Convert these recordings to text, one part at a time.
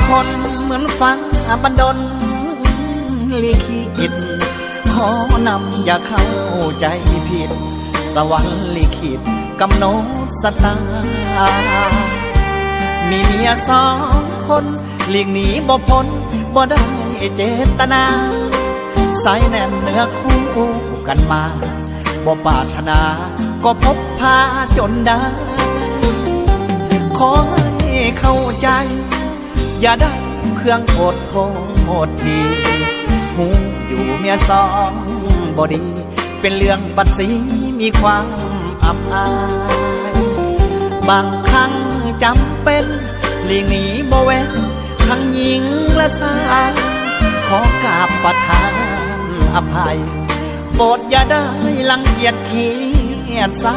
คนเหมือนฟังบันดลลิขิตขอนำอย่าเข้าใจผิดสวรรค์ลิขิตกำหนดสตามีเมียสองคนหลีกหนีบ่พ้นบ่ได้เจตนาสายแน่นเนื้อคู่กันมาบ่ปรารถนาก็พบพาจนได้ขอให้เข้าใจอย่าได้เครื่องโทษทีหูอยู่เมียสองบ่ดีเป็นเรื่องบัดสีมีความอับอายบางครั้งจำเป็นหลีกหนีบ่เว้นทั้งหญิงและชายขอกราบประทานอภัยโปรดอย่าได้รังเกียจเขียดซ้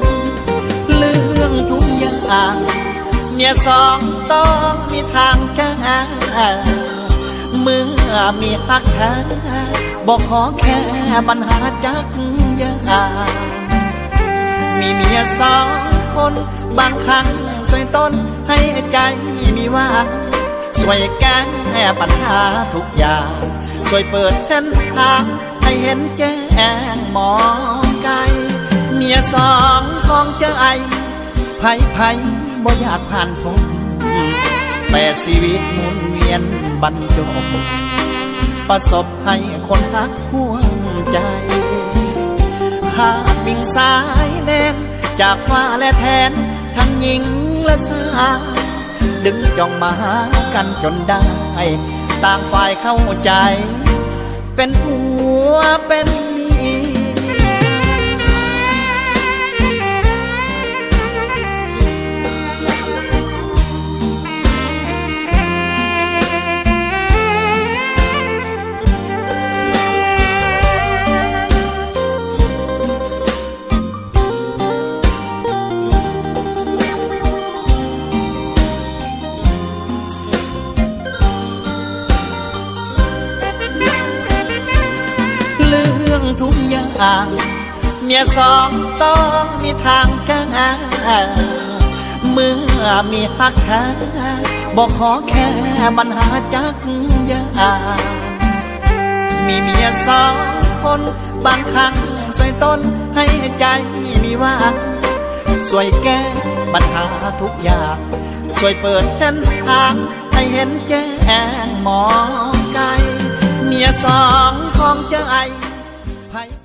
ำเรื่องทุกอย่างเมียสองต้องมีทางแก้เมื่อมีฮักแท้บอกขอแค่ปัญหาจักอย่างมีเมียสองคนบางครั้งช่วยต้นให้ใจมีว่างช่วยแก้ปัญหาทุกอย่างช่วยเปิดเส้นทางให้เห็นแจ้งมองไกลเมียสองของใจไผ่บ่อยากผ่านพ้นแต่ชีวิตหมุนเวียนบรรจบประสบให้คนรักห่วงใจขาดบิ่งสายแนนจากฟ้าและแทนทั้งหญิงและชายดึงจ้องมาหากันจนได้ต่างฝ่ายเข้าใจเป็นผัวเป็นเมียทุกอย่างเมียสองต้องมีทางแก้เมื่อมีฮักแท้บอกขอแค่ปัญหาจักอย่างมีเมียสองคนบางครั้งช่วยต้นให้ใจมีว่างช่วยแก้ปัญหาทุกอย่างช่วยเปิดเส้นทางให้เห็นแจ้งมองไกลเมียสองของใจไผ่